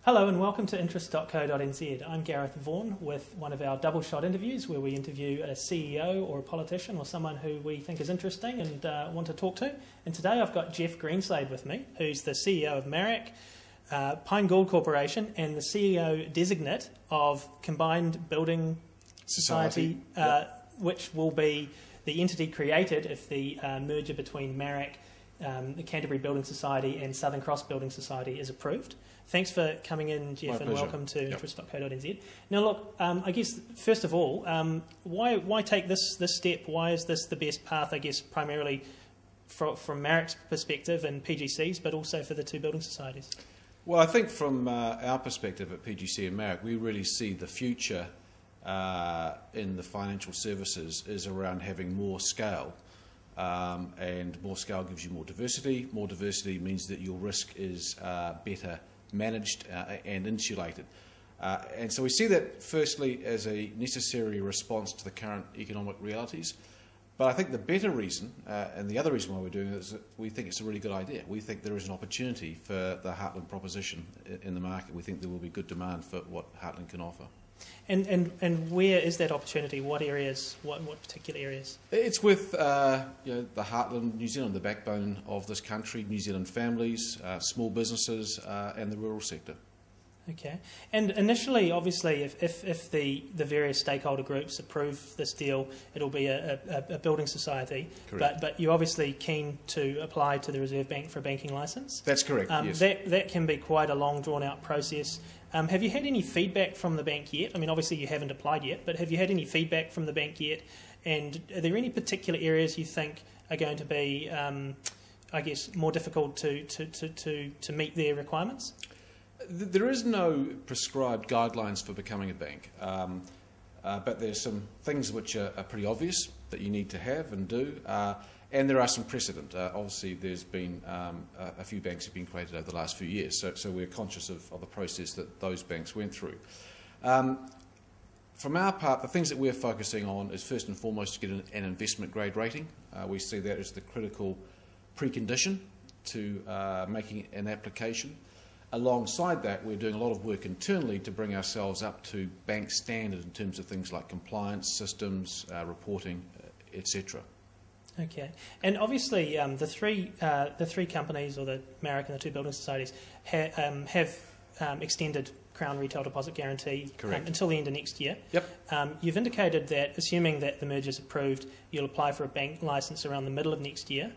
Hello and welcome to interest.co.nz. I'm Gareth Vaughan with one of our double shot interviews where we interview a CEO or a politician or someone who we think is interesting and want to talk to. And today I've got Jeff Greenslade with me, who's the CEO of Marac, Pine Gould Corporation, and the CEO designate of Combined Building Society, which will be the entity created if the merger between Marac, the Canterbury Building Society and Southern Cross Building Society is approved. Thanks for coming in, Jeff, and welcome to interest.co.nz. Now, look, I guess, first of all, why take this step? Why is this the best path, I guess, primarily from Marac's perspective and PGC's, but also for the two building societies? Well, I think from our perspective at PGC and Marac, we really see the future in the financial services is around having more scale. And more scale gives you more diversity. More diversity means that your risk is better managed and insulated. And so we see that firstly as a necessary response to the current economic realities. But I think the better reason, and the other reason why we're doing it, is that we think it's a really good idea. We think there is an opportunity for the Heartland proposition in the market. We think there will be good demand for what Heartland can offer. And where is that opportunity? What areas? What particular areas? It's with the Heartland, New Zealand, the backbone of this country, New Zealand families, small businesses, and the rural sector. Okay. And initially, obviously, if the various stakeholder groups approve this deal, it'll be a building society. Correct. But you're obviously keen to apply to the Reserve Bank for a banking licence. That's correct, yes. That can be quite a long, drawn-out process. Have you had any feedback from the bank yet? I mean, obviously you haven't applied yet, but have you had any feedback from the bank yet? And are there any particular areas you think are going to be, I guess, more difficult to meet their requirements? There is no prescribed guidelines for becoming a bank, but there's some things which are pretty obvious that you need to have and do, and there are some precedent. Obviously, there's been a few banks have been created over the last few years, so we're conscious of the process that those banks went through. From our part, the things that we're focusing on is first and foremost to get an investment grade rating. We see that as the critical precondition to making an application. Alongside that, we're doing a lot of work internally to bring ourselves up to bank standard in terms of things like compliance, systems, reporting, etc. Okay, and obviously the three companies, or the Marac and the two building societies, have extended Crown Retail Deposit Guarantee until the end of next year. Yep. You've indicated that, assuming that the merger is approved, you'll apply for a bank licence around the middle of next year.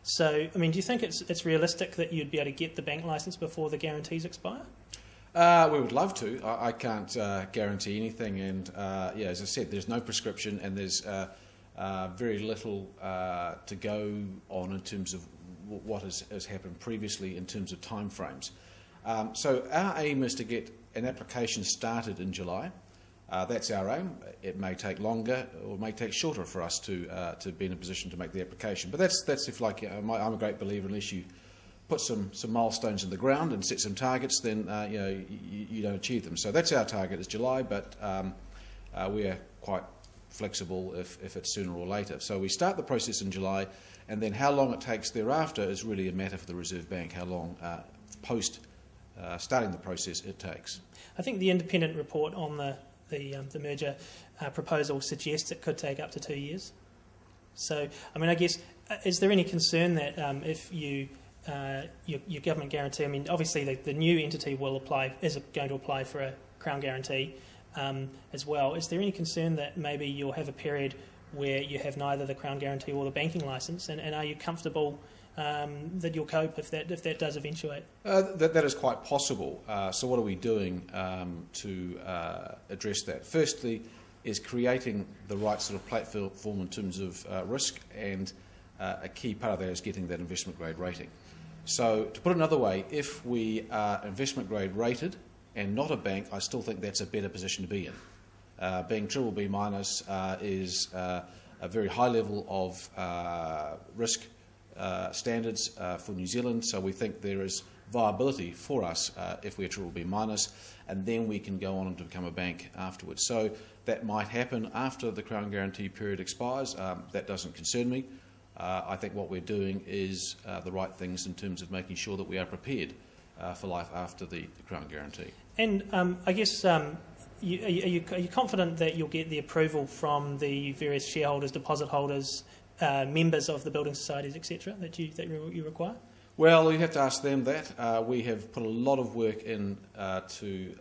So, I mean, do you think it's realistic that you'd be able to get the bank licence before the guarantees expire? We would love to. I can't guarantee anything, and as I said, there's no prescription, and there's very little to go on in terms of what has happened previously in terms of timeframes. So our aim is to get an application started in July. That's our aim. It may take longer or it may take shorter for us to be in a position to make the application. But that's if, like, I'm a great believer, unless you put some milestones in the ground and set some targets, then you don't achieve them. So that's our target, is July, but we are quite flexible if it's sooner or later. So we start the process in July, and then how long it takes thereafter is really a matter for the Reserve Bank, how long post starting the process it takes. I think the independent report on the merger proposal suggests it could take up to 2 years. So, I mean, I guess, is there any concern that if your government guarantee, I mean, obviously the new entity is going to apply for a Crown guarantee as well. Is there any concern that maybe you'll have a period where you have neither the Crown guarantee or the banking licence, and are you comfortable that you'll cope if that does eventuate? That is quite possible. So what are we doing to address that? Firstly is creating the right sort of platform in terms of risk, and a key part of that is getting that investment grade rating. So to put it another way, if we are investment grade rated and not a bank, I still think that's a better position to be in. Being BBB minus is a very high level of risk standards for New Zealand, so we think there is viability for us if we're BBB minus, and then we can go on and to become a bank afterwards. So that might happen after the Crown guarantee period expires. That doesn't concern me. I think what we're doing is the right things in terms of making sure that we are prepared for life after the Crown guarantee. And I guess are you confident that you'll get the approval from the various shareholders, deposit holders, members of the building societies, etc., that you require? Well, you have to ask them that. We have put a lot of work in to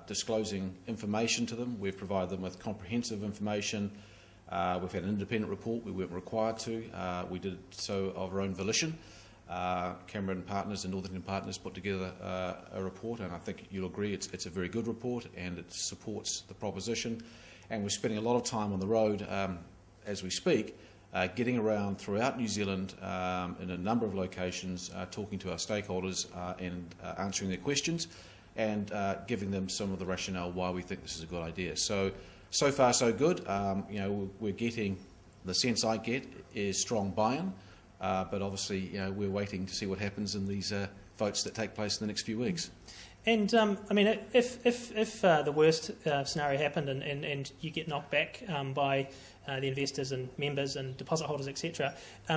disclosing information to them. We've provided them with comprehensive information. We've had an independent report. We weren't required to. We did so of our own volition. Cameron Partners and Northern Partners put together a report, and I think you'll agree it's a very good report and it supports the proposition. And we're spending a lot of time on the road as we speak, getting around throughout New Zealand in a number of locations, talking to our stakeholders and answering their questions and giving them some of the rationale why we think this is a good idea. So far so good. We're getting, the sense I get is strong buy-in. But obviously, we're waiting to see what happens in these votes that take place in the next few weeks. And I mean, if the worst scenario happened and you get knocked back by the investors and members and deposit holders, etc.,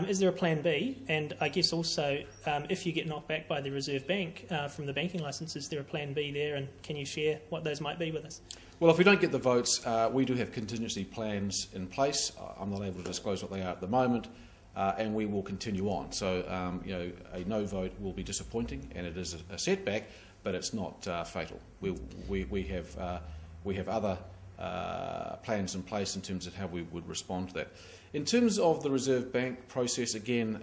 is there a plan B? And I guess also, if you get knocked back by the Reserve Bank from the banking licence, is there a plan B there? And can you share what those might be with us? Well, if we don't get the votes, we do have contingency plans in place. I'm not able to disclose what they are at the moment. And we will continue on. So, a no vote will be disappointing, and it is a setback, but it's not fatal. We have other plans in place in terms of how we would respond to that. In terms of the Reserve Bank process, again,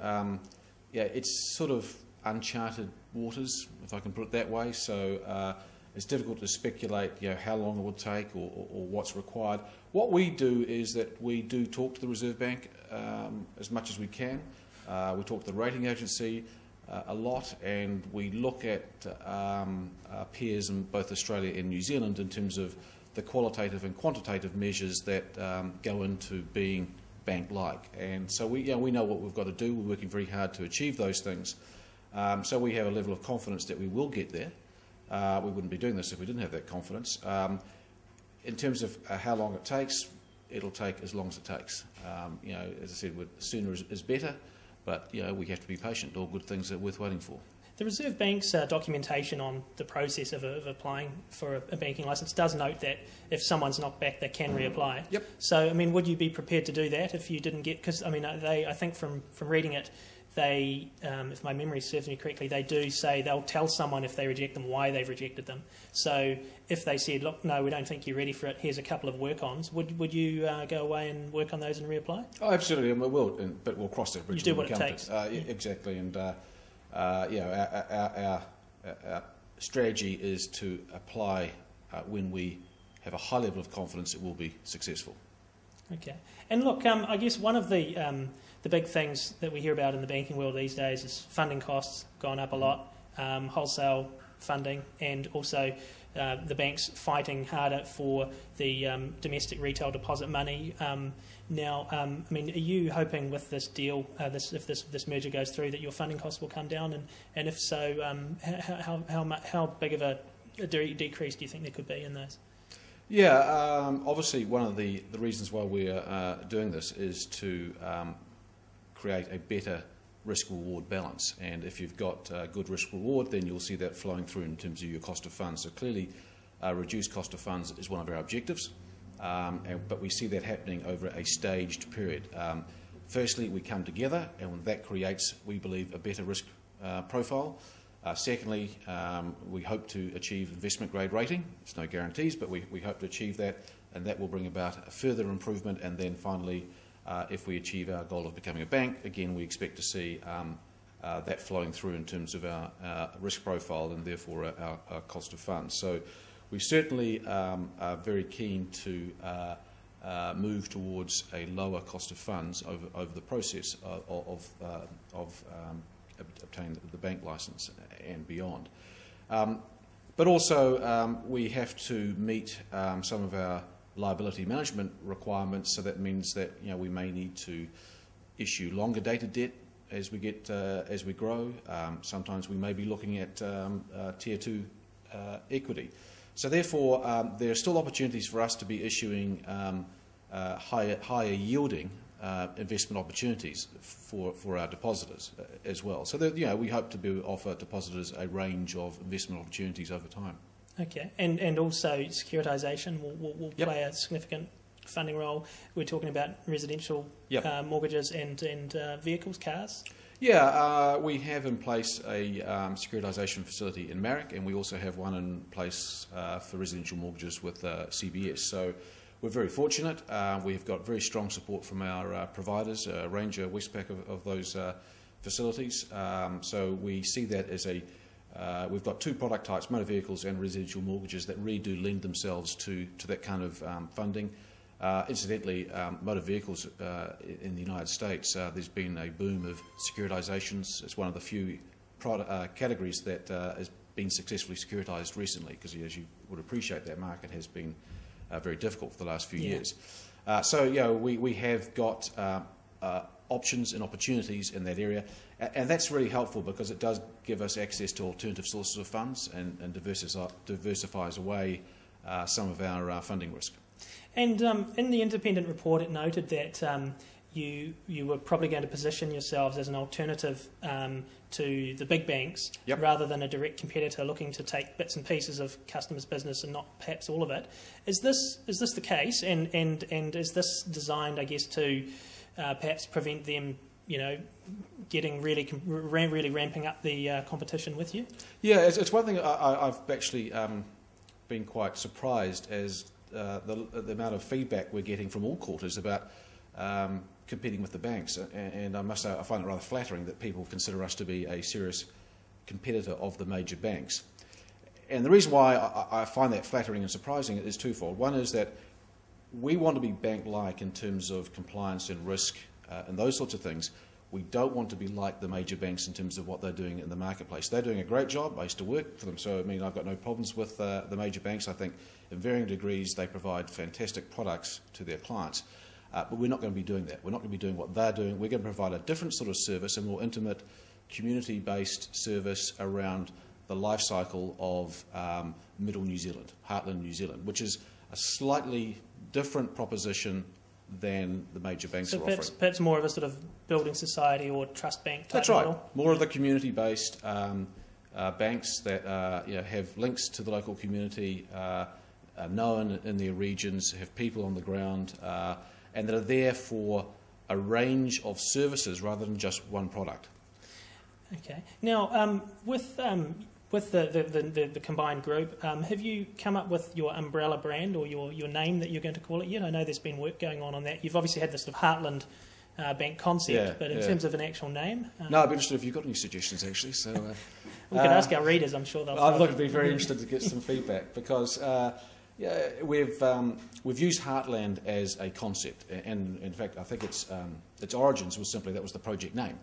it's sort of uncharted waters, if I can put it that way. So it's difficult to speculate, how long it will take or what's required. What we do is that we do talk to the Reserve Bank as much as we can. We talk to the rating agency a lot, and we look at our peers in both Australia and New Zealand in terms of the qualitative and quantitative measures that go into being bank-like. And so we know what we've got to do. We're working very hard to achieve those things. So we have a level of confidence that we will get there. We wouldn't be doing this if we didn't have that confidence. In terms of how long it takes, it'll take as long as it takes. As I said, sooner is better, but we have to be patient. All good things are worth waiting for. The Reserve Bank's documentation on the process of applying for a banking licence does note that if someone's knocked back, they can reapply. Yep. So, I mean, would you be prepared to do that if you didn't get? Because I mean, I think from reading it, they, if my memory serves me correctly, they do say they'll tell someone if they reject them why they've rejected them. So if they said, look, no, we don't think you're ready for it, here's a couple of work-ons, would you go away and work on those and reapply? Oh, absolutely, and we will, but we'll cross that bridge. You do what it takes. Exactly, and our strategy is to apply when we have a high level of confidence it will be successful. Okay, and look, I guess one of the big things that we hear about in the banking world these days is funding costs gone up a lot, wholesale funding, and also the banks fighting harder for the domestic retail deposit money. Now, I mean, are you hoping with this deal, if this merger goes through, that your funding costs will come down? And if so, how big of a decrease do you think there could be in those? Yeah, obviously one of the reasons why we're doing this is to create a better risk-reward balance. And if you've got good risk-reward, then you'll see that flowing through in terms of your cost of funds. So clearly, reduced cost of funds is one of our objectives, but we see that happening over a staged period. Firstly, we come together, and that creates, we believe, a better risk profile. Secondly, we hope to achieve investment-grade rating. There's no guarantees, but we hope to achieve that, and that will bring about a further improvement. And then finally, if we achieve our goal of becoming a bank, again, we expect to see that flowing through in terms of our risk profile and therefore our cost of funds. So we certainly are very keen to move towards a lower cost of funds over the process of obtaining the bank licence and beyond. But also we have to meet some of our liability management requirements, so that means that we may need to issue longer dated debt as we grow. Sometimes we may be looking at tier 2 equity. So therefore there are still opportunities for us to be issuing higher yielding investment opportunities for our depositors as well. So that, we hope to offer depositors a range of investment opportunities over time. Okay, and also securitisation will play a significant funding role. We're talking about residential mortgages and vehicles, cars. Yeah, we have in place a securitisation facility in Marac, and we also have one in place for residential mortgages with CBS. So we're very fortunate. We've got very strong support from our providers, Ranger, Westpac of those facilities. So we see that as we've got two product types, motor vehicles and residential mortgages, that really do lend themselves to that kind of funding. Incidentally, motor vehicles in the United States, there's been a boom of securitisations. It's one of the few categories that has been successfully securitised recently, because as you would appreciate, that market has been very difficult for the last few years. So we have got options and opportunities in that area, and that's really helpful because it does give us access to alternative sources of funds and diversifies away some of our funding risk. And in the independent report, it noted that you were probably going to position yourselves as an alternative to the big banks, rather than a direct competitor looking to take bits and pieces of customers' business and not perhaps all of it. Is this the case? And is this designed, I guess, to perhaps prevent them, getting really ramping up the competition with you? Yeah, it's one thing I've actually been quite surprised as the amount of feedback we're getting from all quarters about competing with the banks, and I must say I find it rather flattering that people consider us to be a serious competitor of the major banks. And the reason why I find that flattering and surprising is twofold. One is that we want to be bank-like in terms of compliance and risk and those sorts of things. We don't want to be like the major banks in terms of what they're doing in the marketplace. They're doing a great job. I used to work for them, so I've got no problems with the major banks. I think in varying degrees they provide fantastic products to their clients. But we're not going to be doing that. We're not going to be doing what they're doing. We're going to provide a different sort of service, a more intimate, community-based service around the life cycle of middle New Zealand, heartland New Zealand, which is a slightly different proposition than the major banks are offering. Perhaps more of a sort of building society or trust bank type model? That's right. More of the community-based banks that have links to the local community, are known in their regions, have people on the ground, and that are there for a range of services rather than just one product. Okay. Now, with the combined group, have you come up with your umbrella brand or your name that you're going to call it yet? I know there's been work going on that. You've obviously had this sort of Heartland bank concept, but in terms of an actual name? No, I'd be interested if you've got any suggestions, actually. So we can ask our readers, I'm sure they'll... I'd be very interested to get some feedback, because we've used Heartland as a concept, and in fact I think its origins was simply that was the project name.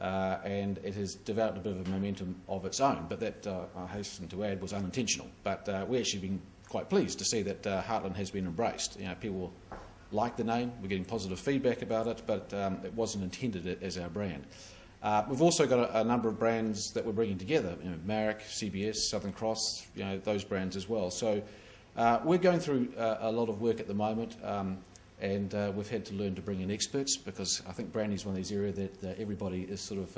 And it has developed a bit of a momentum of its own, but that, I hasten to add, was unintentional. But we've actually been quite pleased to see that Heartland has been embraced. People like the name, we're getting positive feedback about it, but it wasn't intended as our brand. We've also got a number of brands that we're bringing together, Marac, CBS, Southern Cross, those brands as well. So we're going through a lot of work at the moment. And we've had to learn to bring in experts, because I think branding is one of these areas that everybody is sort of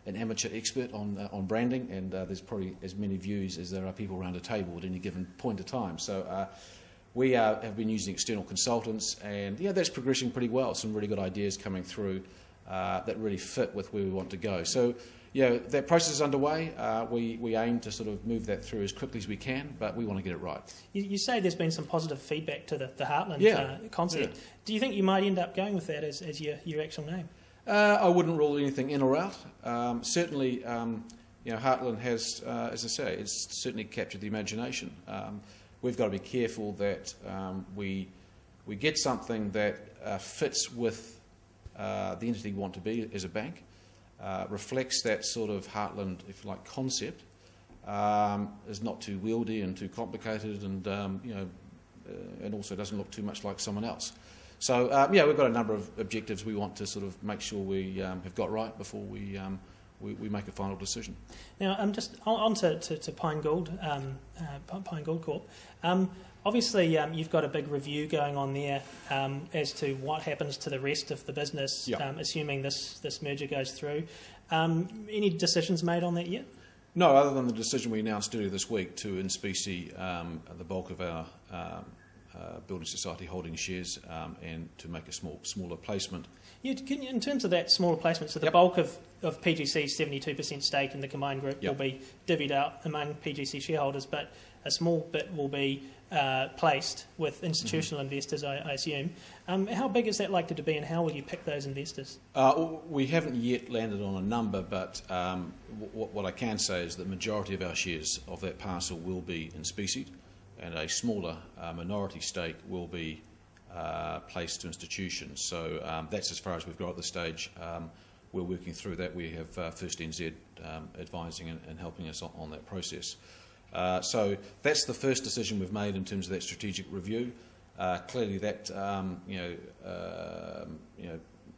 an amateur expert on branding, and there's probably as many views as there are people around a table at any given point of time. So we have been using external consultants, and that's progressing pretty well. Some really good ideas coming through that really fit with where we want to go. So that process is underway. We aim to sort of move that through as quickly as we can, but we want to get it right. You say there's been some positive feedback to the Heartland concept. Yeah. Do you think you might end up going with that as your actual name? I wouldn't rule anything in or out. Certainly, Heartland has, as I say, it's certainly captured the imagination. We've got to be careful that we get something that fits with the entity we want to be as a bank. Reflects that sort of Heartland, if you like, concept, is not too wieldy and too complicated, and and also doesn't look too much like someone else. So we've got a number of objectives we want to sort of make sure we have got right before we we make a final decision. Now, just on to Pine Gould Corp. Obviously, you've got a big review going on there as to what happens to the rest of the business, assuming this merger goes through. Any decisions made on that yet? No, other than the decision we announced earlier this week to in specie the bulk of our Building Society holding shares and to make a smaller placement. In terms of that smaller placement, so the bulk of PGC's 72% stake in the combined group will be divvied out among PGC shareholders, but a small bit will be placed with institutional investors, I assume. How big is that likely to be, and how will you pick those investors? We haven't yet landed on a number, but what I can say is that the majority of our shares of that parcel will be in specie, and a smaller minority stake will be placed to institutions. So that's as far as we've got at this stage. We're working through that. We have First NZ advising and helping us on that process. So that's the first decision we've made in terms of that strategic review. Clearly, that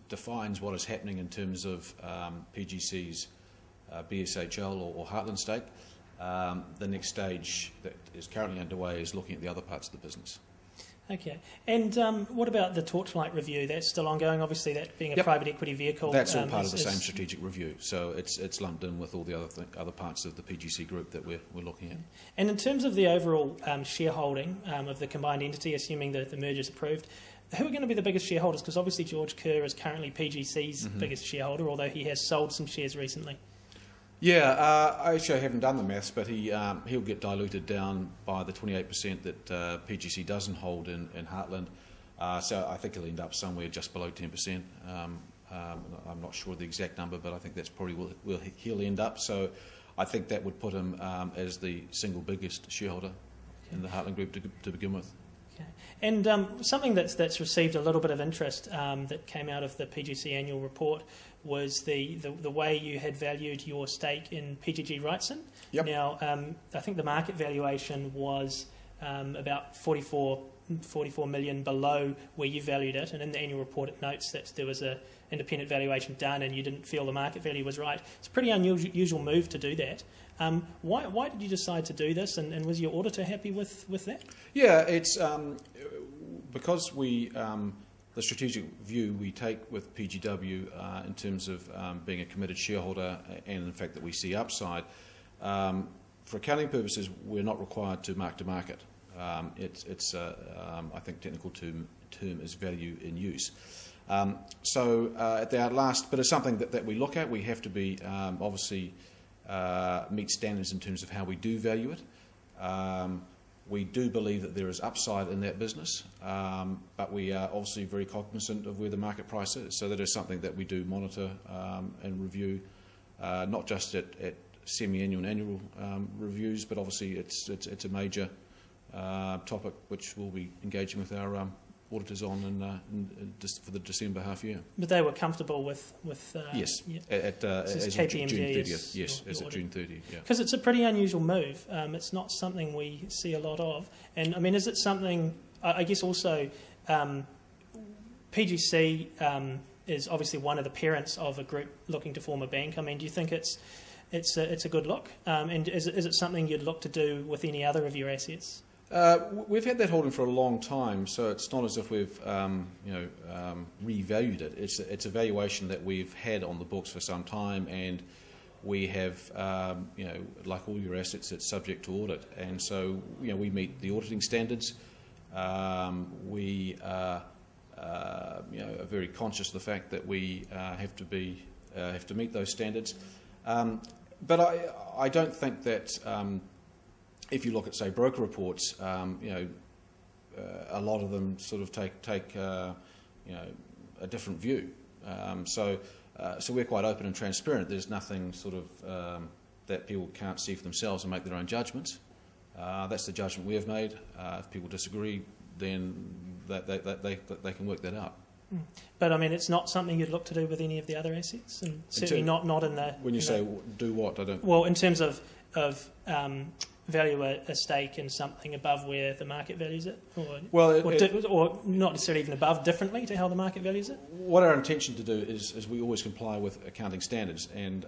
defines what is happening in terms of PGC's BSHL or Heartland stake. The next stage that is currently underway is looking at the other parts of the business. Okay. And what about the Torchlight review? That's still ongoing, obviously, that being a private equity vehicle. That's all part of the same strategic review. So it's lumped in with all the other parts of the PGC group that we're looking at. And in terms of the overall shareholding of the combined entity, assuming that the merger is approved, who are going to be the biggest shareholders? Because obviously George Kerr is currently PGC's biggest shareholder, although he has sold some shares recently. Yeah, I actually haven't done the maths, but he'll get diluted down by the 28% that PGC doesn't hold in Heartland. So I think he'll end up somewhere just below 10%. I'm not sure the exact number, but I think that's probably where he'll end up. So I think that would put him as the single biggest shareholder in the Heartland Group to begin with. Okay. And something that's received a little bit of interest that came out of the PGC annual report was the way you had valued your stake in PGG Wrightson. Yep. Now, I think the market valuation was about 44 million below where you valued it, and in the annual report it notes that there was an independent valuation done and you didn't feel the market value was right. It's a pretty unusual move to do that. Why did you decide to do this, and was your auditor happy with that? Yeah, it's because the strategic view we take with PGW in terms of being a committed shareholder and the fact that we see upside. For accounting purposes, we're not required to mark to market. It's I think technical term is value in use. So at our last, but it's something that we look at. We have to be obviously meet standards in terms of how we do value it. We do believe that there is upside in that business, but we are obviously very cognizant of where the market price is. So that is something that we do monitor and review, not just at semi-annual and annual reviews, but obviously it's a major topic which we'll be engaging with our auditors on for the December half year. But they were comfortable with yes, as KPMG June 30th. Yes, as of June 30th. Yeah, because it's a pretty unusual move. It's not something we see a lot of. And I mean, is it something? I guess also PGC is obviously one of the parents of a group looking to form a bank. I mean, do you think it's a good look? And is it something you'd look to do with any other of your assets? We've had that holding for a long time, so it's not as if we've revalued it. It's a valuation that we've had on the books for some time, and we have, like all your assets, it's subject to audit, and so we meet the auditing standards. We are very conscious of the fact that we have to meet those standards, but I don't think that. If you look at, say, broker reports, a lot of them sort of take a different view. So we're quite open and transparent. There's nothing sort of that people can't see for themselves and make their own judgments. That's the judgment we have made. If people disagree, then they can work that out. But I mean, it's not something you'd look to do with any of the other assets, and certainly not in the. When you say do what, I don't. Well, in terms of value a stake in something above where the market values it, or not necessarily even above, differently to how the market values it? What our intention to do is we always comply with accounting standards, and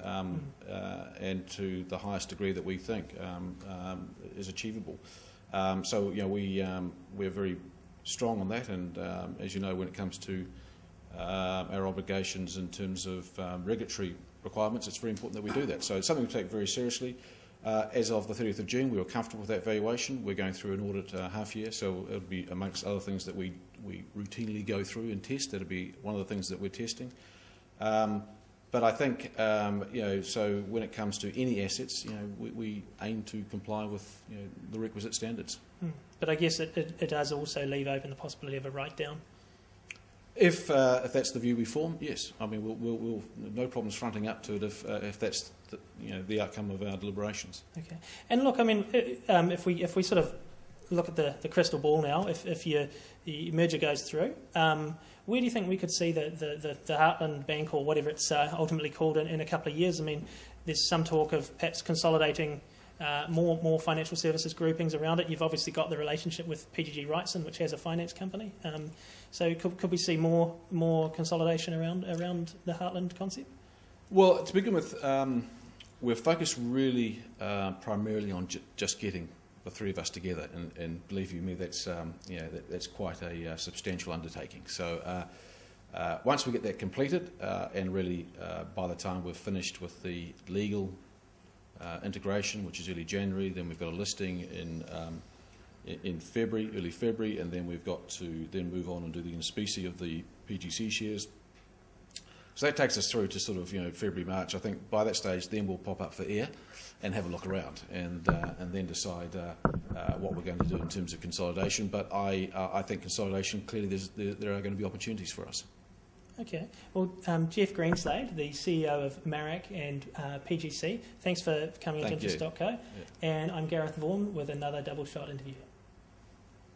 to the highest degree that we think is achievable. So we're very strong on that, and as you know, when it comes to our obligations in terms of regulatory requirements, it's very important that we do that. So it's something we take very seriously. As of the 30th of June, we were comfortable with that valuation. We're going through an audit half year, so it'll be, amongst other things that we routinely go through and test. That'll be one of the things that we're testing. But I think, so when it comes to any assets, we aim to comply with the requisite standards. But I guess it does also leave open the possibility of a write-down. If that's the view we form, yes. I mean, we'll no problems fronting up to it if that's the outcome of our deliberations. Okay. And look, I mean, if we sort of look at the crystal ball now, if your merger goes through, where do you think we could see the Heartland Bank, or whatever it's ultimately called, in a couple of years? I mean, there's some talk of perhaps consolidating more financial services groupings around it. You've obviously got the relationship with PGG Wrightson, which has a finance company. So could we see more consolidation around the Heartland concept? Well, to begin with, we're focused really primarily on just getting the three of us together, and believe you me, that's that's quite a substantial undertaking. So once we get that completed, and really by the time we're finished with the legal integration, which is early January, then we've got a listing in February, early February, and then we've got to then move on and do the in specie of the PGC shares. So that takes us through to sort of February, March. I think by that stage, then we'll pop up for air and have a look around, and then decide what we're going to do in terms of consolidation. But I think consolidation, clearly there are going to be opportunities for us. Okay. Well, Jeff Greenslade, the CEO of Marac and PGC, thanks for coming into Stock Co. Yeah. And I'm Gareth Vaughan with another Double Shot interview.